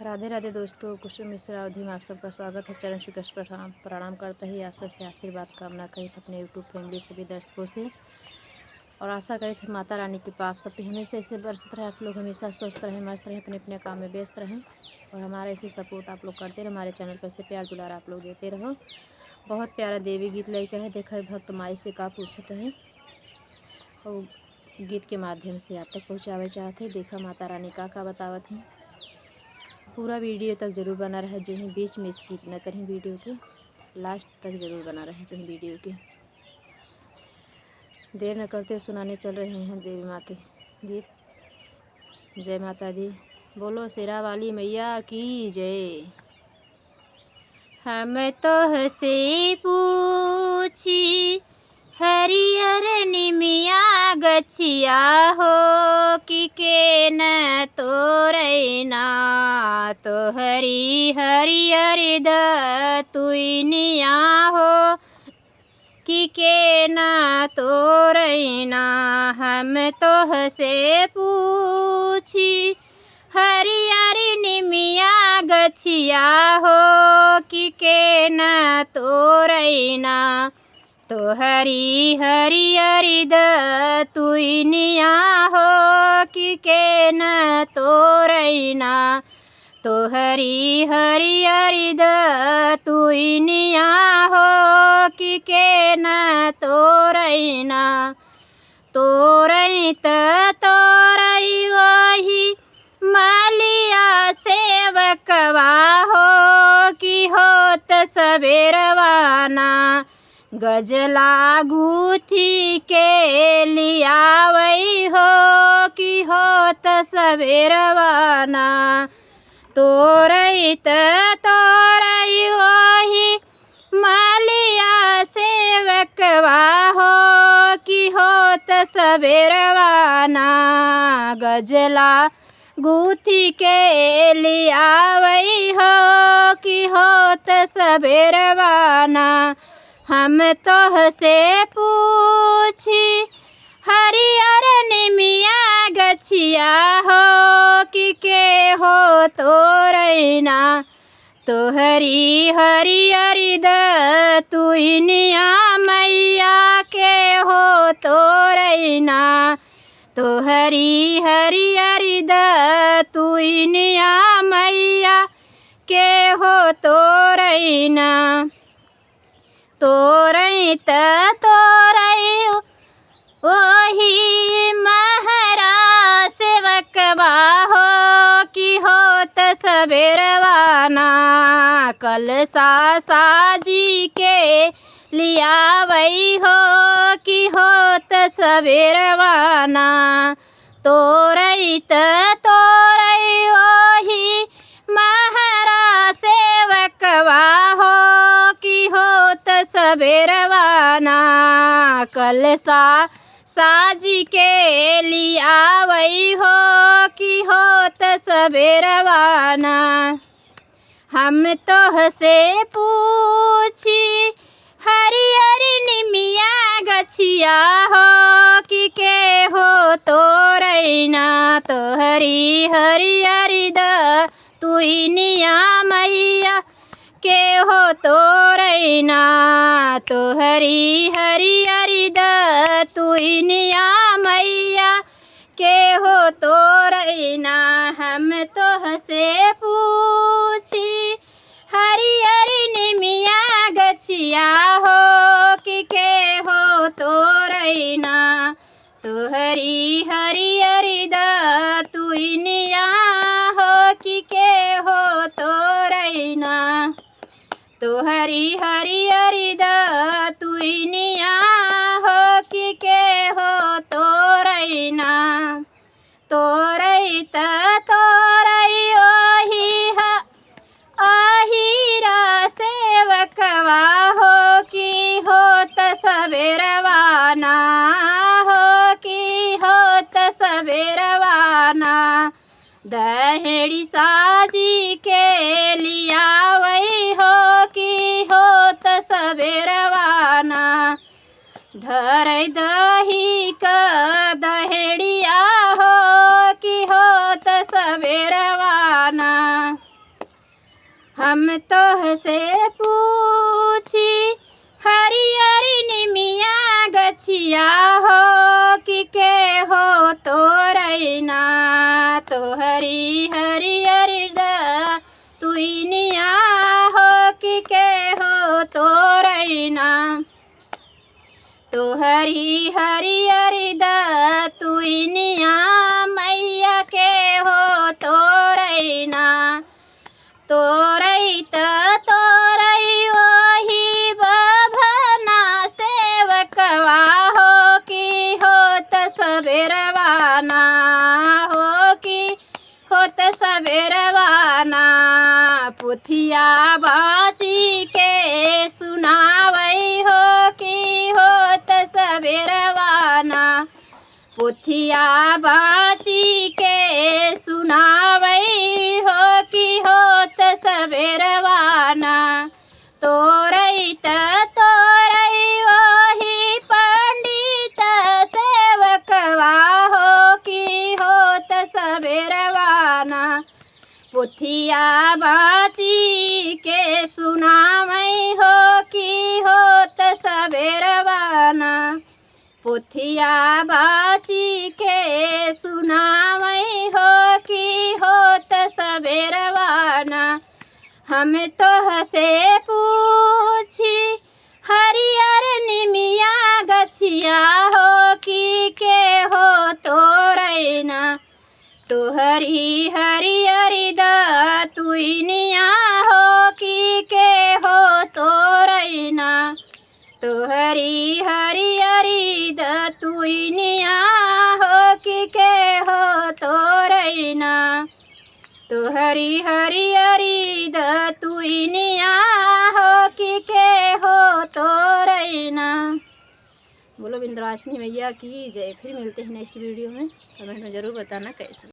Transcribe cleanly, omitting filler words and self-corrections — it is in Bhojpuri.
राधे राधे दोस्तों, कुसुम मिश्रा अवधि में आप सबका स्वागत है। चरण स्वीकृत प्रणाम करते ही आप सबसे आशीर्वाद कामना करी थे अपने यूट्यूब फैमिली सभी दर्शकों से, और आशा करी थे माता रानी की कृपा आप सब पे हमेशा ऐसे बरसत रहे। आप लोग हमेशा स्वस्थ रहें, मस्त रहें, अपने अपने काम में व्यस्त रहें और हमारा ऐसे सपोर्ट आप लोग करते रहे। हमारे चैनल पर ऐसे प्यार दुलार आप लोग देते रहो। बहुत प्यारा देवी गीत लेके है। देखा भक्त माई से का पूछत है और गीत के माध्यम से आप तक पहुँचावे चाहते। देखा माता रानी का बतावत हैं। पूरा वीडियो तक ज़रूर बना रहे, जहीं बीच में स्किप न करें। वीडियो के लास्ट तक ज़रूर बना रहे, जहीं वीडियो के। देर न करते सुनाने चल रहे हैं देवी माँ के गीत। जय माता दी, बोलो शेरा वाली मैया की जय। हम तो हसे पूछी हरियर निमिया गछिया हो कि न तोरैना तो हरी हरियर दतुइनिया हो कि न तोरैना। हम तो हसे पूछी हरियर निमिया गछिया हो कि न तोरैना तो हरी हरियर दतुइनिया हो कि न तोरैना तो हरी हरियर दतुइनिया हो कि न तोरैना। तोरई तोरई वही मालिया सेवकवा हो कि होत सबेरवाना गजला गुथी के लियावई हो कि होत सबेरवाना। तोरई तोरई वही मालिया सेवकवा हो कि होत सबेरवाना गजला गुथी के लियावई हो कि होत सबेरवाना। हम तो हसे पूछी हरियर निमिया गछिया हो कि हो तोरैना तो हरी हरियर दतुइनिया मैया के हो तोरैना तो हरी हरियर दतुइनिया मैया के हो तोरैना। तोरई तोरई वही महरा सेवकवा हो कि होत सबेरवाना कलसा साजी के लियावई हो कि होत सबेरवाना। तोरई तोरई वही महरा सेवकवा हो कि होत सबेरवाना कलसा साजी के लियावई हो कि होत सबेरवाना। हम तो हसे पूछी हरियर निमिया गछिया हो कि हो तोरैना तो हरी हरियर दतुइनिया मैया के हो तोरैना तो हरी हरियर दतुइनिया मैया के हो तोरैना। हम तो हसे पूछी हरियर निमिया गछिया हो कि हो तोरैना तो हरी हरियर दतुइनिया हो कि हो तोरैना तो हरी हरियर दतुइनिया हो कि हो तोरैना। तोरई तोरई ओही अहिरा सेवकवा हो कि होत सबेरवाना हो कि होत सबेरवाना दहेड़ी साजी के लियावई हो कि होत सबेरवाना। धरई दही का दहेड़िया हो कि होत सबेरवाना हम तोहसे पूछी हरियर निमिया गछिया हो कि के हो तोरैना तोहरी हरियर तुइनिया हो कि के हो तोरैना तोहरी हरियर तुइनिया मैया के हो तोरैना तोरैत तोरई ओही बभना सेवकवा हो कि होत सबेरवाना हो कि होत सबेरवाना पुथिया बाची के सुनावई हो कि होत सबेरवाना पुथिया बाची के सुनावई हो कि होत सबेरवाना तोरैत तोरई ओही पंडित सेवकवा हो कि होत सबेरवाना पुथिया बाची के सुनावई हो कि होत सबेरवाना पुथिया बाची के सुनावई हो कि होत सबेरवाना हम तोहसे पूछी हरियर निमिया गछिया हो कि के हो तोरैना तोहरी हरियर तुइनिया हो कि के हो तोरैना तोहरी हरियर तुइनिया हो कि के हो तोरैना तोहरी हरियर तुइनिया हो कि के हो तोरैना। बोलो विंध्यवासिनी मैया की जय। फिर मिलते हैं नेक्स्ट वीडियो में। कमेंट में ज़रूर बताना कैसे।